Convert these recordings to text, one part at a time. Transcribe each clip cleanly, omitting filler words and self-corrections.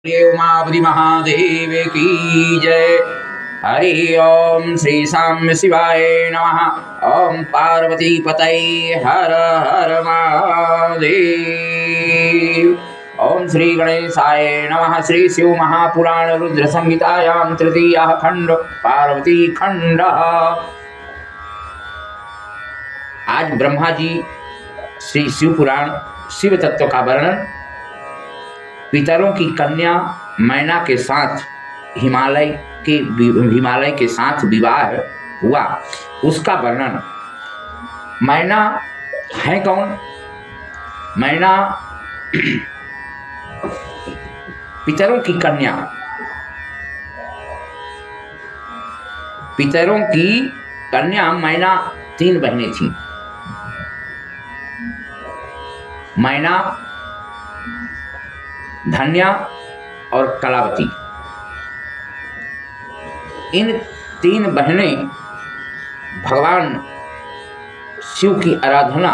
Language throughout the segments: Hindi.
उमापति महादेव की जय। हरि ओम श्री साम्य शिवाय नमः। ओम पार्वती पतये हर हर महादेव। ओम श्री गणेशाय नमः। श्री शिव महापुराण रुद्र संहितायां तृतीय खंड पार्वती खंड। आज ब्रह्मा जी श्री शिव पुराण शिव तत्व का वर्णन, पितरों की कन्या मैना के साथ हिमालय के साथ विवाह हुआ उसका वर्णन। मैना है कौन? मैना पितरों की कन्या, पितरों की कन्या मैना 3 बहनें थीं। मैना, धन्या और कलावती। इन 3 बहनें भगवान शिव की आराधना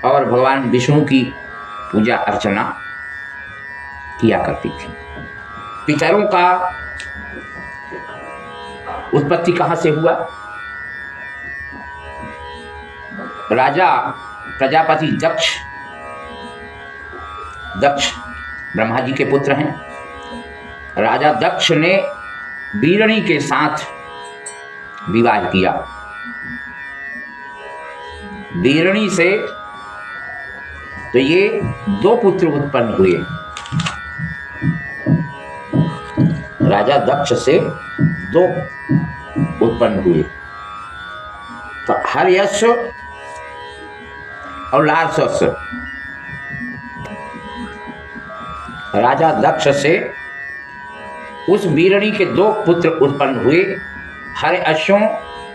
और भगवान विष्णु की पूजा अर्चना किया करती थी। पितरों का उत्पत्ति कहाँ से हुआ? राजा प्रजापति दक्ष ब्रह्मा जी के पुत्र हैं। राजा दक्ष ने बीरणी के साथ विवाह किया। बीरणी से तो ये 2 पुत्र उत्पन्न हुए। राजा दक्ष से 2 उत्पन्न हुए, तो हर्यश्व और लार्सस। राजा दक्ष से उस बीरणी के 2 पुत्र उत्पन्न हुए। हर्यश्वों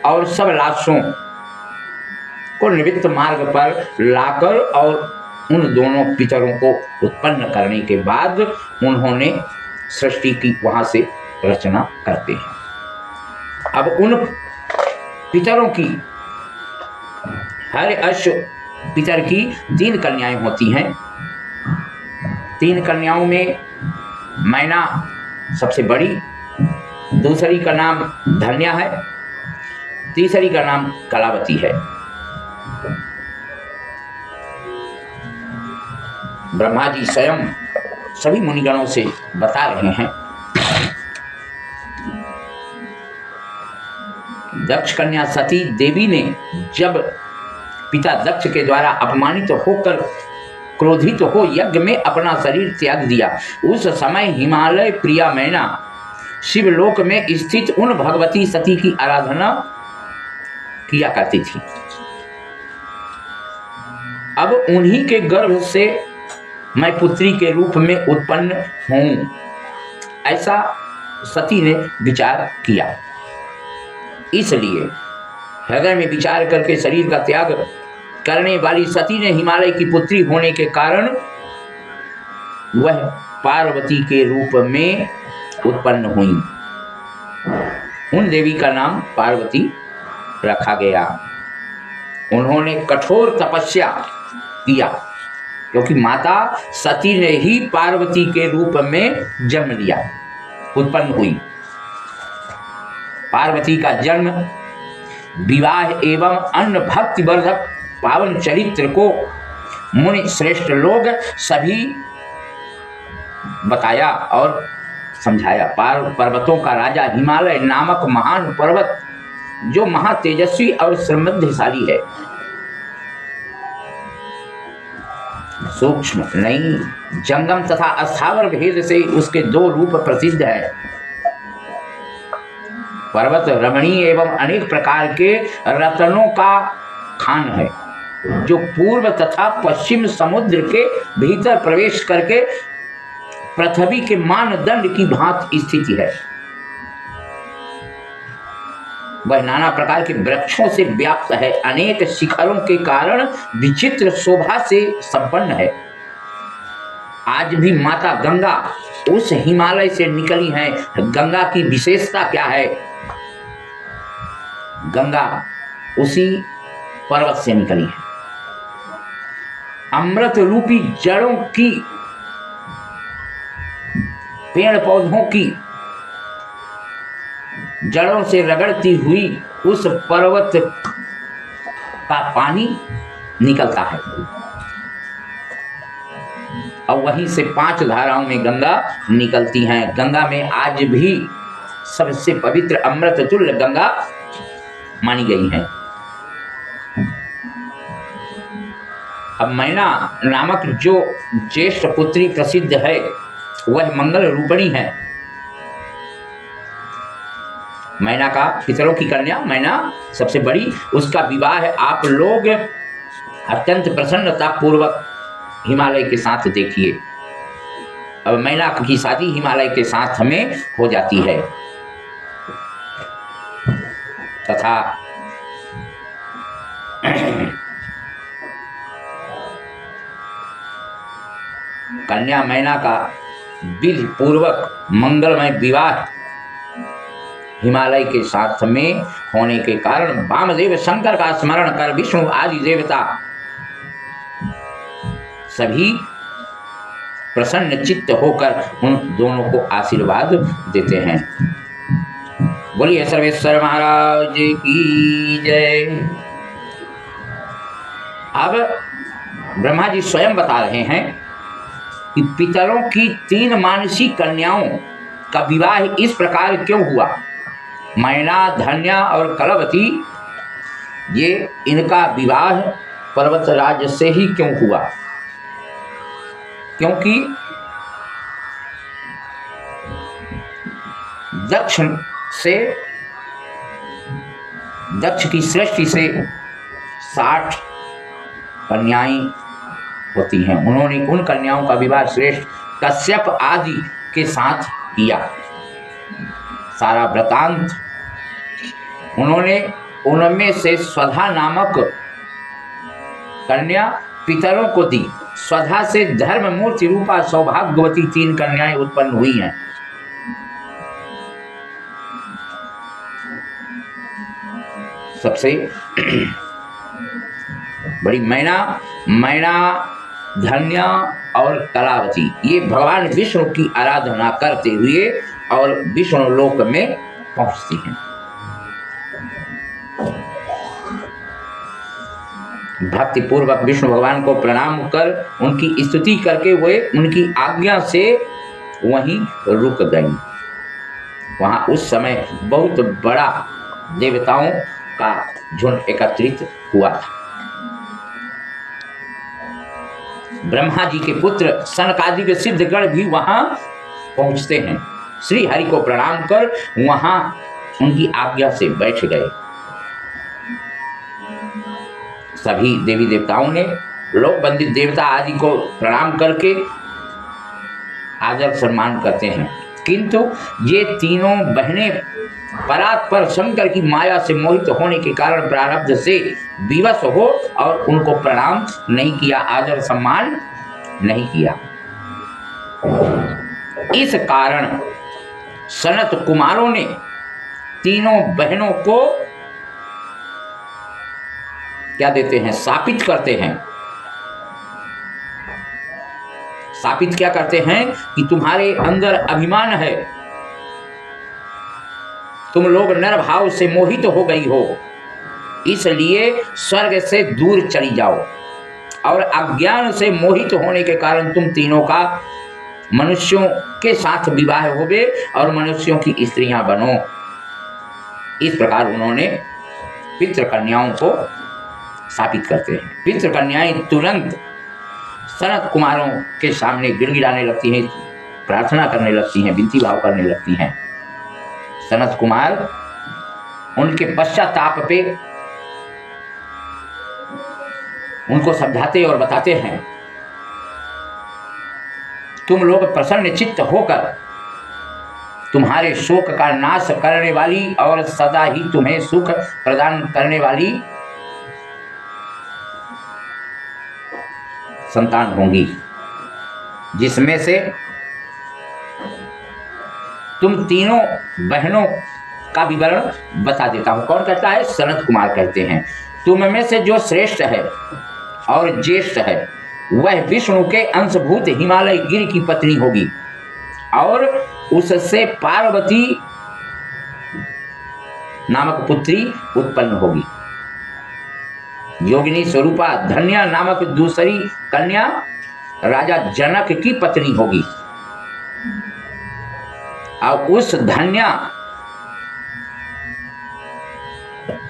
और सब लार्सों को निवृत्त मार्ग पर लाकर और उन दोनों पितरों को उत्पन्न करने के बाद उन्होंने सृष्टि की वहां से रचना करते हैं। अब उन पितरों की, हर्यश्व पितर की 3 कन्याएं होती हैं। 3 कन्याओं में मैना सबसे बड़ी, दूसरी का नाम धन्या है, तीसरी का नाम कलावती है। ब्रह्मा जी स्वयं सभी मुनिगणों से बता रहे हैं, दक्ष कन्या सती देवी ने जब पिता दक्ष के द्वारा अपमानित होकर क्रोधित हो यज्ञ में अपना शरीर त्याग दिया, उस समय हिमालय प्रिया मैना शिवलोक में स्थित उन भगवती सती की आराधना किया करती थी। अब उन्हीं के गर्भ से मैं पुत्री के रूप में उत्पन्न हूं, ऐसा सती ने विचार किया। इसलिए हृदय में विचार करके शरीर का त्याग करने वाली सती ने हिमालय की पुत्री होने के कारण वह पार्वती के रूप में उत्पन्न हुई। उन देवी का नाम पार्वती रखा गया। उन्होंने कठोर तपस्या किया क्योंकि माता सती ने ही पार्वती के रूप में जन्म लिया, उत्पन्न हुई। पार्वती का जन्म विवाह एवं अन्य भक्ति वर्धक पावन चरित्र को मुनि श्रेष्ठ लोग सभी बताया और समझाया। पर्वतों का राजा हिमालय नामक महान पर्वत जो महातेजस्वी और समृद्धशाली है, सूक्ष्म नहीं जंगम तथा स्थावर भेद से उसके 2 रूप प्रसिद्ध है। पर्वत रमणीय एवं अनेक प्रकार के रत्नों का खान है जो पूर्व तथा पश्चिम समुद्र के भीतर प्रवेश करके पृथ्वी के मानदंड की भांति स्थिति है। वह नाना प्रकार के वृक्षों से व्याप्त है, अनेक शिखरों के कारण विचित्र शोभा से संपन्न है। आज भी माता गंगा उस हिमालय से निकली है। गंगा की विशेषता क्या है? गंगा उसी पर्वत से निकली है। अमृत रूपी जड़ों की पेड़ पौधों की जड़ों से रगड़ती हुई उस पर्वत का पानी निकलता है और वहीं से 5 धाराओं में गंगा निकलती हैं। गंगा में आज भी सबसे पवित्र अमृत तुल्य गंगा मानी गई है। अब मैना नामक जो ज्येष्ठ पुत्री प्रसिद्ध है वह मंगल रूपिणी है। मैना का पितरों की कन्या मैना सबसे बड़ी, उसका विवाह आप लोग अत्यंत प्रसन्नता पूर्वक हिमालय के साथ देखिए। अब मैना की शादी हिमालय के साथ में हो जाती है तथा कन्या मैना का विधि पूर्वक मंगलमय विवाह हिमालय के साथ में होने के कारण वामदेव शंकर का स्मरण कर विष्णु आदि देवता सभी प्रसन्न चित्त होकर उन दोनों को आशीर्वाद देते हैं। बोलिए सर्वेश्वर महाराज की जय। अब ब्रह्मा जी स्वयं बता रहे हैं कि पितरों की 3 मानसी कन्याओं का विवाह इस प्रकार क्यों हुआ। मैना, धन्या और कलवती, ये इनका विवाह पर्वतराज से ही क्यों हुआ? क्योंकि दक्ष की सृष्टि से 60 कन्याएं होती हैं। उन्होंने उन कन्याओं का विवाह श्रेष्ठ कश्यप आदि के साथ किया। सारा वृतांत उन्होंने उनमें से स्वधा नामक कन्या पितरों को दी। स्वधा से धर्म मूर्ति रूपा सौभाग्यवती 3 कन्याएं उत्पन्न हुई हैं। सबसे बड़ी मैना, धन्या और कलावती, ये भगवान विष्णु की आराधना करते हुए और विष्णु लोक में पहुंचती हैं। भक्ति पूर्वक विष्णु भगवान को प्रणाम कर उनकी स्तुति करके वे उनकी आज्ञा से वहीं रुक गई। वहां उस समय बहुत बड़ा देवताओं का झुंड एकत्रित हुआ था। ब्रह्मा जी के पुत्र सनकादिक सिद्धगण भी वहां पहुंचते हैं। श्री हरि को प्रणाम कर वहां उनकी आज्ञा से बैठ गए। सभी देवी देवताओं ने लोक वंदित देवता आदि को प्रणाम करके आदर सम्मान करते हैं, किंतु ये तीनों बहनें परात्पर शंकर की माया से मोहित होने के कारण प्रारब्ध से विवश हो और उनको प्रणाम नहीं किया, आदर सम्मान नहीं किया। इस कारण सनत कुमारों ने तीनों बहनों को क्या देते हैं? शापित करते हैं। शापित क्या करते हैं कि तुम्हारे अंदर अभिमान है, तुम लोग नर भाव से मोहित हो गई हो, इसलिए स्वर्ग से दूर चली जाओ और अज्ञान से मोहित होने के कारण तुम तीनों का मनुष्यों के साथ विवाह होवे और मनुष्यों की स्त्रियां बनो। इस प्रकार उन्होंने पितृ कन्याओं को शापित करते हैं। पितृ कन्याएं तुरंत सनत कुमारों के सामने गिड़गिड़ाने लगती हैं, प्रार्थना करने लगती हैं, विनती भाव करने लगती हैं। सनत कुमार उनके पश्चाताप पे उनको समझाते और बताते हैं, तुम लोग प्रसन्न चित्त होकर तुम्हारे शोक का नाश करने वाली और सदा ही तुम्हें सुख प्रदान करने वाली संतान होंगी, जिसमें से तुम तीनों बहनों का विवरण बता देता हूं। कौन कहता है? सनत कुमार कहते हैं, तुम में से जो श्रेष्ठ है और ज्येष्ठ है वह विष्णु के अंशभूत हिमालय गिर की पत्नी होगी और उससे पार्वती नामक पुत्री उत्पन्न होगी। योगिनी स्वरूपा धन्या नामक दूसरी कन्या राजा जनक की पत्नी होगी और उस धन्या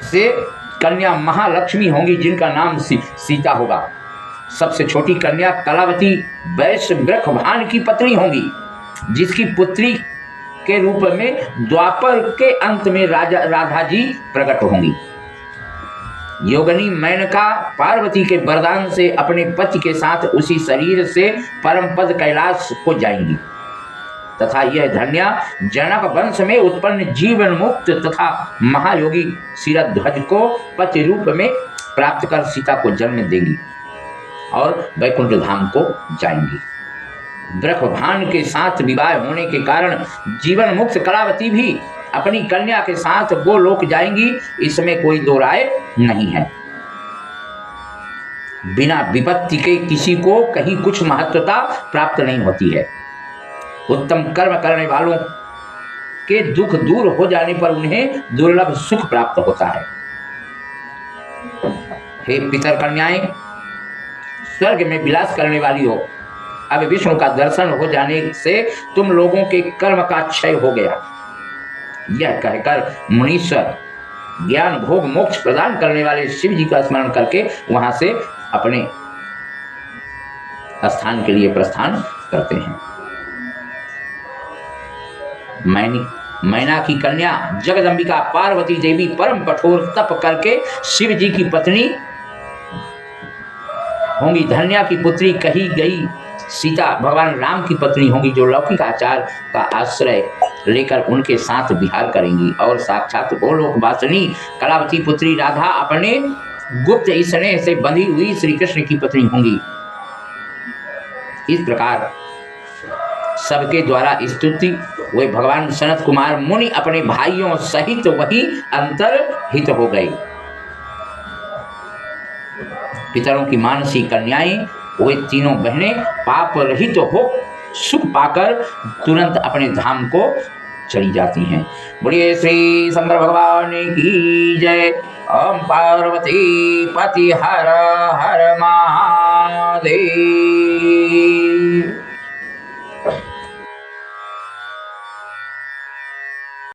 से कन्या महालक्ष्मी होंगी जिनका नाम सीता होगा। सबसे छोटी कन्या कलावती वैश्य वृषभान की पत्नी होंगी जिसकी पुत्री के रूप में द्वापर के अंत में राधा जी प्रकट होंगी। योगिनी मेनका पार्वती के वरदान से अपने पति के साथ उसी शरीर से परम पद कैलाश को जाएंगी तथा यह धन्या जनक वंश में उत्पन्न जीवन मुक्त तथा महायोगी शिरध्वज को पति रूप में प्राप्त कर सीता को जन्म देंगी और वैकुंठ धाम को जाएंगी। वृषभान के साथ विवाह होने के कारण जीवन मुक्त कलावती भी अपनी कन्या के साथ गोलोक जाएंगी, इसमें कोई दो राय नहीं है। बिना विपत्ति के किसी को कहीं कुछ महत्वता प्राप्त नहीं होती है। उत्तम कर्म करने वालों के दुख दूर हो जाने पर उन्हें दुर्लभ सुख प्राप्त होता है। हे पितर कन्याएं, स्वर्ग में विलास करने वाली हो, अब विष्णु का दर्शन हो जाने से तुम लोगों के कर्म का क्षय हो गया। यह कहकर मुनीश्वर ज्ञान भोग मोक्ष प्रदान करने वाले शिव जी का स्मरण करके वहां से अपने स्थान के लिए प्रस्थान करते हैं। मैना की कन्या जगदंबिका पार्वती देवी परम कठोर तप करके शिव जी की पत्नी होंगी। धन्या की पुत्री कही गई सीता भगवान राम की पत्नी होंगी जो लौकिक आचार का आश्रय लेकर उनके साथ विहार करेंगी और साक्षात गोलोक वासिनी कलावती पुत्री राधा अपने गुप्त स्नेह से बंधी हुई श्री कृष्ण की पत्नी होंगी। इस प्रकार सबके द्वारा स्तुति वे भगवान सनत कुमार मुनि अपने भाइयों सहित वही अंतर्हित हो गए। पितरों की मानसी कन्याएं वे तीनों बहनें पाप रहित हो सुख पाकर तुरंत अपने धाम को चली जाती हैं। बोलिए श्री शंकर भगवान की जय। ओम पार्वती पति हर हर महादेव।